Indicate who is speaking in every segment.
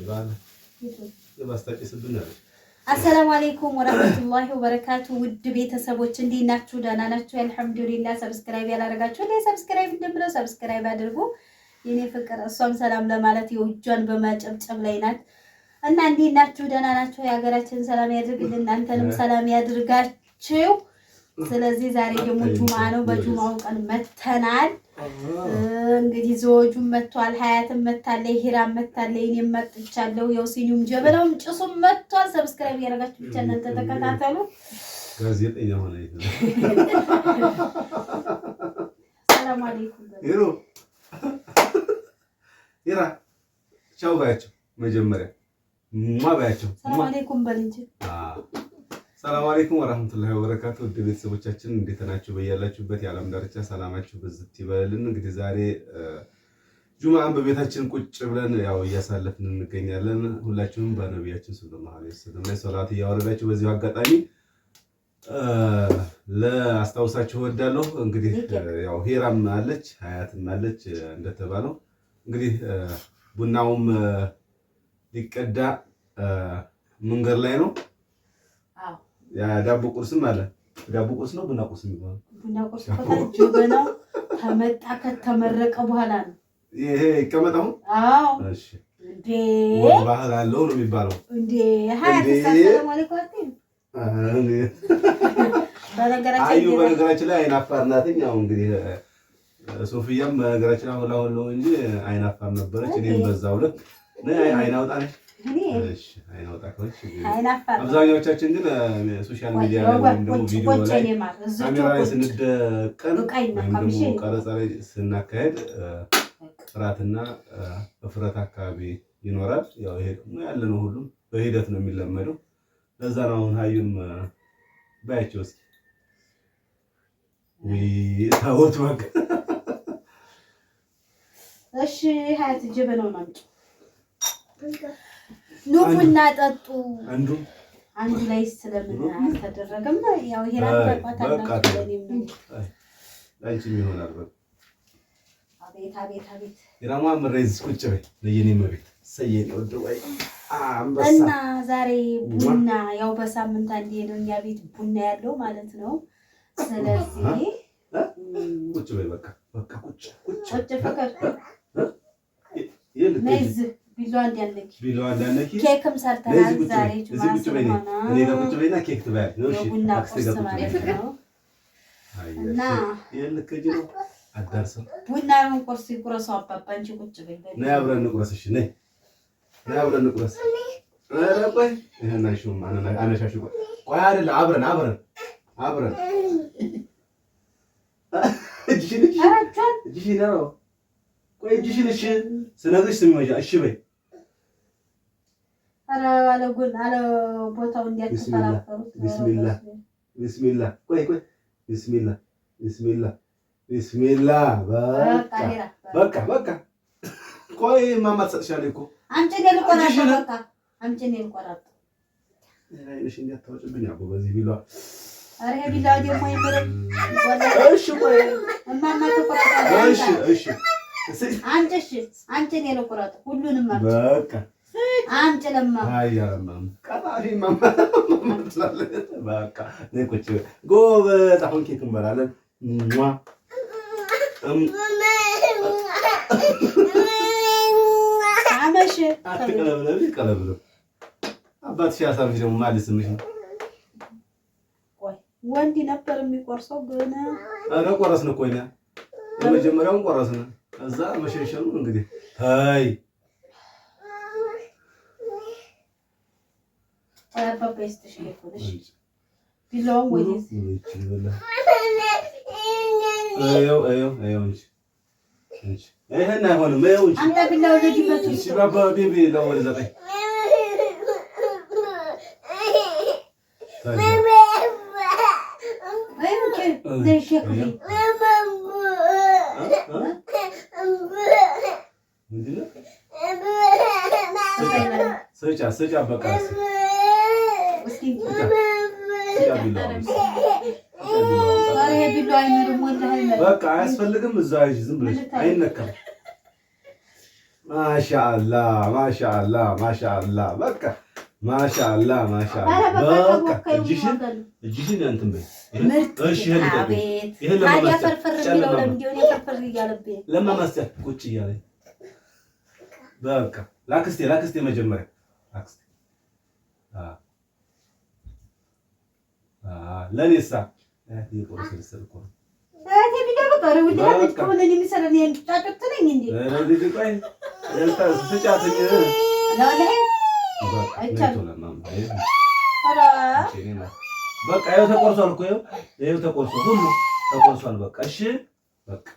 Speaker 1: ይባል የማስታቂስብን አለ።
Speaker 2: አሰላሙ አለይኩም ወራህመቱላሂ ወበረካቱ። ውድ ቤተሰቦች እንዴት ናችሁ? ደህና ናችሁ? አልሐምዱሊላህ። ሰብስክራይብ ያላደረጋችሁ ሰብስክራይብ እንደምለው ሰብስክራይብ አድርጉ። የኔ ፍቅር እሷም ሰላም ለማለት የውጇን በማጨብጨብ ላይ ናት እና እንዴት ናችሁ? ደህና ናችሁ? የሀገራችን ሰላም ያድርግልን፣ እናንተንም ሰላም ያድርጋችሁ። ስለዚህ ዛሬ ደግሞ ጁማ ነው። በጁማው ቀን መተናል። እንግዲህ ዘወጁም መጥቷል፣ ሀያትም መጣለይ፣ ሂራም መጣለይ፣ እኔም መጥቻለሁ። ያው ሲኒውም ጀበናውም ጭሱም መጥቷል። ሰብስክራይብ ያደረጋችሁ ብቻ እናንተ ተከታተሉ።
Speaker 1: ጋዜጠኛ ሆነ ይሄ
Speaker 2: ሰላም አለይኩም
Speaker 1: ሂሩ ሂራ ቻው ባያቸው መጀመሪያ ባያቸው
Speaker 2: ሰላም አለይኩም በል እንጂ።
Speaker 1: ሰላም አለይኩም ወራህመቱላሂ ወበረካቱ። ውድ ቤተሰቦቻችን እንዴት ናችሁ? በያላችሁበት የዓለም ዳርቻ ሰላማችሁ በዝት ይበልልን። እንግዲህ ዛሬ ጁማአን በቤታችን ቁጭ ብለን ያው እያሳለፍን እንገኛለን። ሁላችሁም በነቢያችን ሰለላሁ ዐለይሂ ወሰለም ላይ ሶላት እያወረዳችሁ በዚሁ አጋጣሚ ለአስታውሳችሁ እወዳለሁ። እንግዲህ ያው ሂራም አለች ሀያትም አለች እንደተባለው እንግዲህ ቡናውም ሊቀዳ መንገድ ላይ ነው። ያ ዳቦ ቁርስም አለ። ዳቦ ቁርስ ነው ቡና ቁርስ የሚባለው?
Speaker 2: ቡና ቁርስ ጀበናው ከመጣ ከተመረቀ በኋላ ነው
Speaker 1: ይሄ ይቀመጣው።
Speaker 2: አዎ
Speaker 1: እሺ። እንዴ ባህል አለው ነው የሚባለው እንዴ? ሀያት ሰላም አለይኩም በነገራችን ላይ አይናፋር ናት። ያው እንግዲህ ሶፊያም በነገራችን አሁን ነው እንጂ አይናፋር ነበረች። እኔም በዛው ልክ አይናውጣ ነኝ። እሺ አይናውጣ ከሆነች አብዛኛዎቻችን ግን ሶሻል ሚዲያ ላይ ወይም ደግሞ ቪዲዮ ላይ ካሜራ ላይ ስንደቀን ወይም ደግሞ ቀረጻ ላይ ስናካሄድ ጥራትና እፍረት አካባቢ ይኖራል። ያው ይሄ ደግሞ ያለ ነው፣ ሁሉም በሂደት ነው የሚለመደው። ለዛ ነው አሁን ሀዩም ባያቸው እስኪ ታወት ወቅ
Speaker 2: እሺ ሀያት ጀበናውን አምጪ ኑ ቡና ጠጡ። አንዱ ላይ ስለምን አልተደረገም? ያው ሂራም ተቋታላችሁ ለኔም
Speaker 1: አንቺም ይሆናል። በቃ
Speaker 2: አቤት አቤት አቤት
Speaker 1: ሂራማ ምሬዝ ቁጭ በይ ለየኔ መቤት ሰየኔ ወደ ወይ አንበሳ
Speaker 2: እና ዛሬ ቡና ያው በሳምንት አንዴ ነው እኛ ቤት ቡና ያለው ማለት ነው። ስለዚህ
Speaker 1: ቁጭ በይ በቃ በቃ ቁጭ
Speaker 2: ፍቅር ነይዝ ቢላዋ እንዳነኪ ኬክም ሰርተናል ዛሬ ጁማ ስለሆነ
Speaker 1: እኔ ጋር ቁጭ በይና ኬክ ትበያለሽ ነው። እሺ
Speaker 2: ቡና ቁርስ ማለት ነው እና
Speaker 1: የልከጅሮ አዳርሰው
Speaker 2: ቡናውን ቁርስ ይቁረሱ አባባ እንጂ ቁጭ በይ
Speaker 1: ነይ አብረን እንቁረስ። እሺ ነይ አብረን እንቁረስ። ኧረ ቆይ ይሄን አይሹም አነሻሽ ቆይ አይደለ አብረን እጅሽን ነው ቆይ እጅሽን እሺ ስነግርሽ ስሚመጃ እሺ በይ።
Speaker 2: ኧረ አለ ቦታው እንዲያተፈራፈሩ
Speaker 1: ቢስሚላህ ቆይ ቢስሚላህ በቃ ቆይ ማማ ትሰጥሻለች እኮ
Speaker 2: አንቺ ነኝ ልቆራጥ በቃ አንቺ ነኝ ልቆራጥ
Speaker 1: አይነሽ እንዲያታወጭብኝ አቦ በዚህ ቢሏ።
Speaker 2: ኧረ ይሄ ቢላዋ ደግሞ ይመረጥ
Speaker 1: እሺ ቆይ
Speaker 2: እማማ ተቆራጣለች።
Speaker 1: እሺ
Speaker 2: አንቺ ነኝ ልቆራጥ ሁሉንም
Speaker 1: በቃ
Speaker 2: አንቺ ለማ
Speaker 1: አያለማ ቀጣሪ ማማ በቃ ነይ ቁጭ ጎበዝ። አሁን ኬክ እንበላለን።
Speaker 2: አመሽ
Speaker 1: ቀለብለ አባትሽ ያሳምሽ ደግሞ ማለት ስምሽ ነው።
Speaker 2: ቆይ ወንድ ነበር የሚቆርሰው ግን
Speaker 1: አረ ቆረስን እኮ እኛ የመጀመሪያውን ቆረስን። ከዛ መሸሸኑ እንግዲህ ታይ
Speaker 2: አባባይስተሽ ይቆልሽ ቢላው ወይስ
Speaker 1: እንጂ ይሄን አይሆንም። ይኸው እንጂ
Speaker 2: አንተ ቢላው ለዲበቱ
Speaker 1: እሺ ባባ ቤቢ ለወለ ዘጠኝ ሰጫ በቃ በቃ አያስፈልግም። እዛ ዝም ብለሽ አይነካም። ማሻአላህ ማሻአላህ ማሻአላህ በቃ ማሻአላህ ማሻአላህ በቃ እጅሽን እንትን በይ። እሺ ይሄን ታዲያ ፍርፍር የሚለው ለምንድን ነው ፍርፍር እያለብኝ ለማማስያ ቁጭ እያለኝ በቃ ላክስቴ መጀመሪያ ላክስቴ ለኔሳ ይቆርስ ልሰልኩ አይ ቢደው ቀረ ወደ ልጅ ከሆነ የሚሰራን ያንጣጣጥ ነኝ እንዴ ልጅ ቆይ እንታ ስጫትኝ በቃ ይኸው ተቆርሷል እኮ ይኸው ተቆርሷል፣ ሁሉ ተቆርሷል። በቃ እሺ በቃ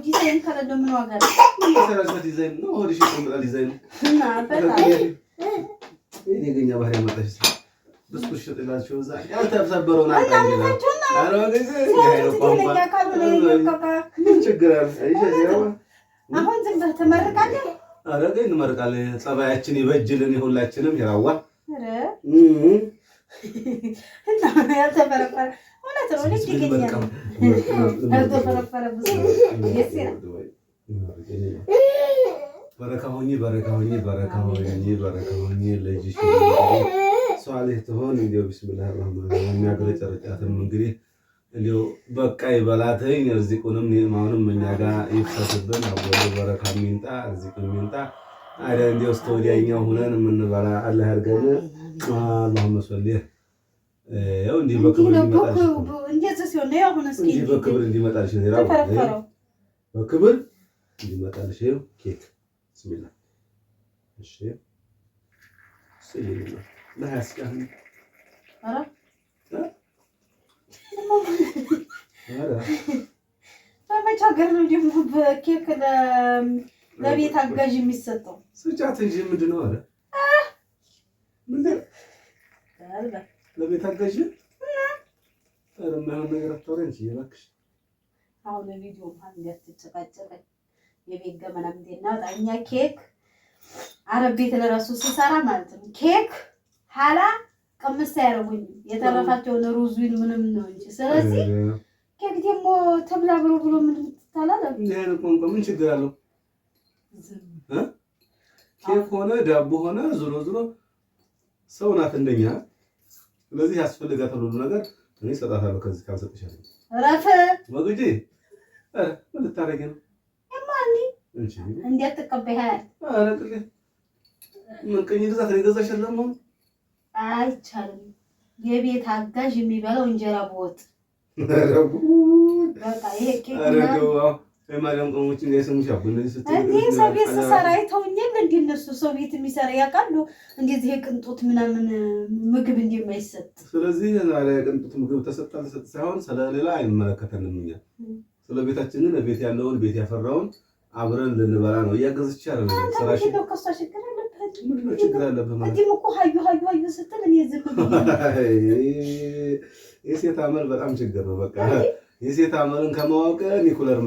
Speaker 1: ዲዛይን ከሌለው ምን ዋጋ አለው? ዲዛይን ነው ሆድሽ ይቆምጣል። ዲዛይን እና በጣም የእኛ ባህሪ ያመጣሽ ብስኩት ሽጥላችሁ እዛ ያልተሰበረውን አሁን ዝም ብለህ ትመርቃለህ። ኧረ ግን እንመርቃለን። ፀባያችን ይበጅልን የሁላችንም ይራዋ እና ያልተፈረፈረ እውነት ነው። ልጅ ይገኛል ያልተፈረፈረ ብዙ በረካ ሆኜ ልጅሽ ሷሊህ ትሆን እንዲያው ቢስሚላህ አርህማን የሚያገለጨርጫትም እንግዲህ እንዲያው በቃ ይበላተኝ እርዚቁንም ኒዕማውንም እኛ ጋር ይፍሰስብን። አወሉ በረካ ሚንጣ እርዚቁን ሚንጣ አይደል እንዲያው እስከ ወዲያኛው ሁነን የምንበላ አላህ ያድርገን። አላሁመ ሶሊ ያው እንዲህ በክብር እንዲመጣልሽ እንደዚህ ሲሆን ነው አሁን እስኪ እንዲህ በክብር እንዲመጣልሽ ነው ይራው በክብር እንዲመጣልሽ ይኸው ኬክ ቢስሚላህ እሺ ሰይድና ለሐስካን በመቼ ሀገር ነው ደግሞ በኬክ ለቤት አጋዥ የሚሰጠው? ስጫት እንጂ ምንድን ነው? ኧረ ምንድን ለቤት አጋዥ ኧረ የማይሆን ነገር አታውሪ እንጂ እባክሽ። አሁን ቪዲዮ እንኳን እንዲያትጨቃጨቀኝ የቤት ገመና ምንድን ነው? እኛ ኬክ አረብ ቤት ለራሱ ስሰራ ማለት ነው ኬክ ሐላ ቀምስ ያደርጉኝ የተረፋቸውን ሩዙን ምንም ነው እንጂ። ስለዚህ ኬክ ደግሞ ተብላ ብሎ ምን ትታላለ? ምን ችግር አለው? ኬክ ሆነ ዳቦ ሆነ ዞሮ ሰው ናት እንደኛ። ስለዚህ ያስፈልጋታል ሁሉ ነገር። እኔ እሰጣታለሁ ከዚህ ካልሰጥሻለሁ ረፈ ወግጂ ምን ልታረጊ ነው? እማኒ እንጂ እንዴት ተቀበይሃል? ኧረ ቅሌ ምን ቀኝ ግዛት ነው የገዛሽልኝ? አይቻልም። የቤት አጋዥ የሚበላው እንጀራ በወጥ በቃ ይሄ ኬክ ነው። የማዳም ቆሞች እንደሰሙሽ አብነኝ ስትይ እንዴ ሰው ቤት ሰራ አይተውኝም። እንዴ እነሱ ሰው ቤት የሚሰራ ያውቃሉ እንደዚህ የቅንጦት ምናምን ምግብ እንደማይሰጥ። ስለዚህ ያለ ቅንጦት ምግብ ተሰጣ ሳይሆን ስለሌላ አይመለከተንም። እኛ ስለ ቤታችን ቤት ያለውን ቤት ያፈራውን አብረን ልንበላ ነው። እያገዝች አይደል ሰራሽ ነው። ከሷ ችግር አለበት። ምንድን ነው ችግር አለበት ማለት እንዴ እኮ ሀዩ ስትል እኔ ዝም ብዬ የሴት አመል በጣም ችግር ነው። በቃ የሴት አመልን ከማወቅ ኒኩለር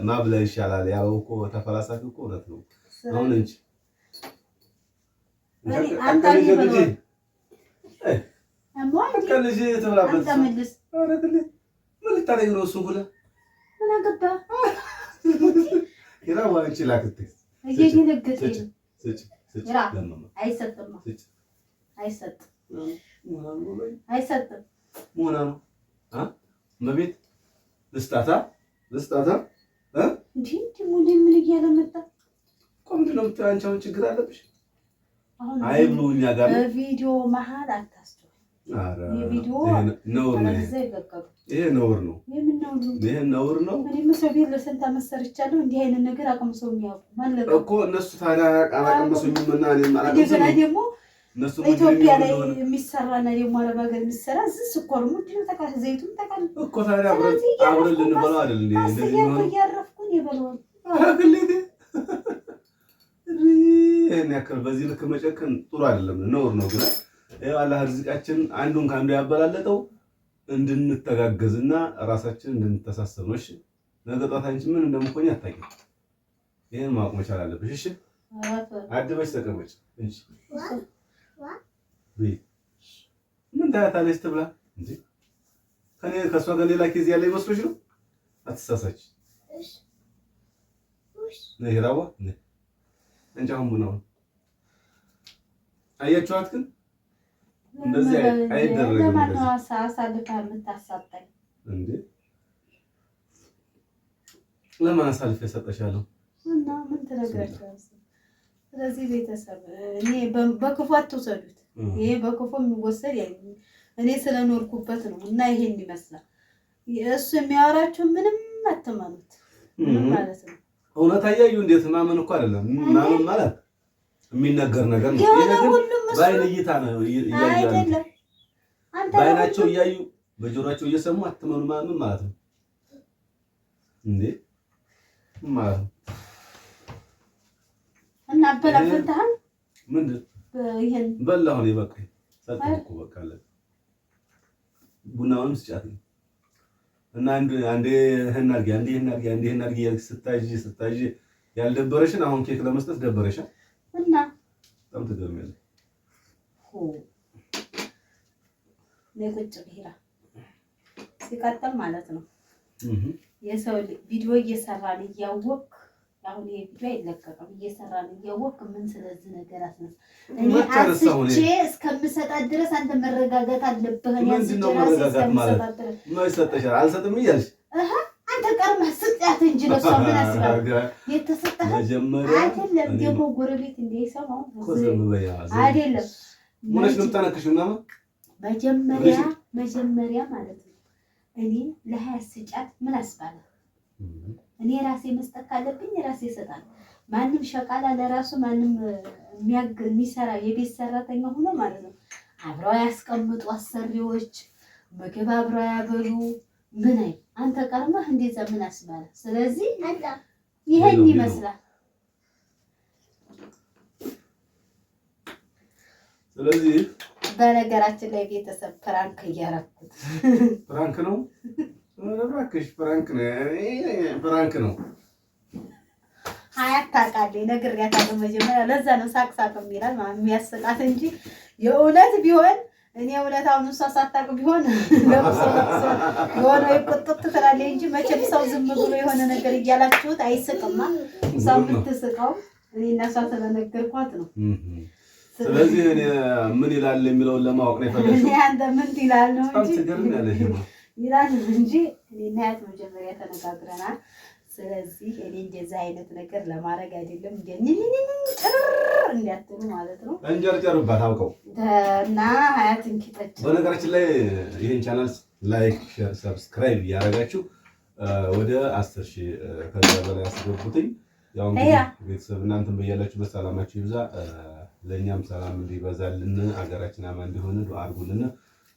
Speaker 1: ማብላ ይሻላል። ያው እኮ ተፈላሳፊ እኮ እውነት ነው። አሁን እንጂ አንተ ልጅ ልጅ ተብላበት ምን ልታደርግ ነው? እሱ ሁላ ምን አገባ ይራው አንቺ ላክት እየደነገጠኝ አይሰጥም ሞና ነው መቤት ልስጣታ እንዴ ምን እያለ መጣ? ቆምት ነው የምትይው አንቺ። አሁን ችግር አለብሽ? አይ ብሎ እኛ ጋር በቪዲዮ መሀል አታስቱ። ኧረ የቪዲዮ ነውር ነው ይሄ ነውር ነው። ይሄ ነውር ነው። እኔም ሰው ቤት ለስንት አመሰርቻለሁ። እንዲህ አይነት ነገር አቅም ሰው የሚያውቁ ማለት እኮ እነሱ ታዲያ አላቀመሱኝም እና እኔም አላቀመሱኝም ደግሞ ኢትዮጵያ ላይ የሚሰራና ደግሞ አረብ ሀገር የሚሰራ እዚህ ስኳር ሙድ ነው ተቃ ዘይቱም ተቃል እኮ ታዲያ አብረን ልንበላው አይደል እንዴ? እንደዚህ ነው ያረፍኩኝ ይበላዋል። አግልዴ ይሄን ያክል በዚህ ልክ መጨከን ጥሩ አይደለም፣ ነውር ነው። ግን ያው አላህ ርዝቃችን አንዱን ካንዱ ያበላለጠው እንድንተጋገዝና ራሳችንን እንድንተሳሰብ ነው። እሺ ነገ ጧት አንቺ ምን እንደምትሆኚ አታውቂም። ይሄን ማወቅ መቻል አለብሽ። እሺ አድበሽ ተቀመጭ እንጂ ምን ታያታለች ትብላ እንጂ ከእሷ ጋር ሌላ ኬዝ ያለ ይመስሎሽ ነው? አትሳሳች። ነይ ራዋ ነይ እንጃም ነው አያችኋት። ግን እንደዚህ አይደረግም።
Speaker 2: ለማን አሳልፋ የምታሳጣኝ
Speaker 1: እንዴ? ለማን አሳልፈ ሰጠሻለሁ
Speaker 2: እና ምን ትነግራቸዋለሽ? ስለዚህ ቤተሰብ እኔ በክፉ አትውሰዱት። ይሄ በክፉ የሚወሰድ ያለኝ እኔ ስለኖርኩበት ነው። እና ይሄን ይመስላል እሱ የሚያወራችሁ ምንም አትመኑት ማለት ነው።
Speaker 1: እውነት አያዩ እንዴት ማመን እኮ አይደለም ማመን ማለት የሚነገር ነገር ነው። ይሄ ነገር በአይን እይታ ነው
Speaker 2: አይደለም። አንተ
Speaker 1: በአይናቸው እያዩ በጆሮአቸው እየሰሙ አትመኑ ማመን ማለት ነው እንዴ? ማለት ነው።
Speaker 2: እና በላፈንታን
Speaker 1: ምንድን
Speaker 2: ይሄን
Speaker 1: በላሁ ነው በቃ ሰጥኩ በቃ አለ። ቡናውን ስጫት እና አንዴ ይሄን አድርጊ አንዴ ይሄን አድርጊ አንዴ ይሄን አድርጊ ስታጂ ያልደበረሽን አሁን ኬክ ለመስጠት ደበረሻ
Speaker 2: እና
Speaker 1: በጣም ትገርሚያለሽ።
Speaker 2: ለቁጭ ብሄራ ሲቀጥል ማለት ነው የሰው ቪዲዮ እየሰራን እያወቅ አሁን ይሄ ቪዲዮ አይለቀቅም። እየሰራን እያወቅ ምን ስለዚህ ነገር አስነሳ እኔ አስቼ እስከምሰጣት ድረስ አንተ መረጋጋት አለብህ። እኔ አስቼ ራሴ እስከምሰጣት ድረስ
Speaker 1: ማይሰጠሻል አልሰጥም እያልሽ
Speaker 2: አንተ ቀርማ ስጣት እንጂ ነው ሰው ምን አስባለ የተሰጠህ
Speaker 1: መጀመሪያ
Speaker 2: አይደለም። ደግሞ ጎረቤት እንደይሰማው
Speaker 1: ኮዘም በያ
Speaker 2: አይደለም
Speaker 1: ምንሽ ነው ተነክሽ ምናምን
Speaker 2: መጀመሪያ ማለት ነው እኔ ለሀያ ስጫት ምን አስባለ እኔ ራሴ መስጠት ካለብኝ ራሴ እሰጣለሁ። ማንም ሸቃላ ለራሱ ማንም የሚሰራ የቤት ሰራተኛ ሆኖ ማለት ነው አብረው ያስቀምጡ አሰሪዎች ምግብ አብረው ያበሉ ምን አይ አንተ ቀርመህ እንደዛ ምን አስባለ። ስለዚህ ይሄን ይመስላል።
Speaker 1: ስለዚህ
Speaker 2: በነገራችን ላይ ቤተሰብ ፕራንክ እያረኩት
Speaker 1: ፕራንክ ነው እባክሽ ፕራንክ ነው።
Speaker 2: ሀያት ታውቃለች ነግሬያታለሁ መጀመሪያ። ለዛ ነው ሳቅ የሚላል የሚያስቃት እንጂ የእውነት ቢሆን እኔ እውነታውን እሷ ሳታውቅ ቢሆን የሆነ ይቆጥጥ ትላለች እንጂ መቼም ሰው ዝም ብሎ የሆነ ነገር እያላችሁት አይስቅማ። እሷ የምትስቀው እኔ እና እሷ ስለነገርኳት ነው።
Speaker 1: ስለዚህ እኔ ምን ይላል የሚለውን ለማወቅ ነው የፈለግሽው?
Speaker 2: እኔ አንተ ምን ይላል ነው እንጂ
Speaker 1: ትገርሚያለሽ
Speaker 2: ይላል እንጂ እኔና ያት መጀመሪያ ተነጋግረናል። ስለዚህ እኔ እንደዛ አይነት ነገር ለማድረግ አይደለም እንዲያትሉ ማለት ነው።
Speaker 1: እንጀርጀሩባት አውቀው
Speaker 2: እና ሀያትን ኪጠጭ።
Speaker 1: በነገራችን ላይ ይሄን ቻናል ላይክ፣ ሼር፣ ሰብስክራይብ እያደረጋችሁ ወደ 10,000 ከዛ በላይ ያስገቡትኝ። ያው እንግዲህ ቤተሰብ እናንተም በያላችሁበት ሰላማችሁ ይብዛ፣ ለእኛም ሰላም እንዲበዛልን አገራችን አማን እንዲሆን ዱአ አድርጉልን።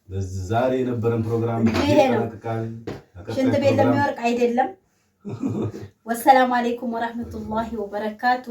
Speaker 1: በዚህ ዛሬ የነበረን ፕሮግራም ተጠናቀቀ።
Speaker 2: ሽንት ቤት ለሚወርቅ አይደለም። ወሰላሙ አለይኩም ወራህመቱላሂ ወበረካቱ።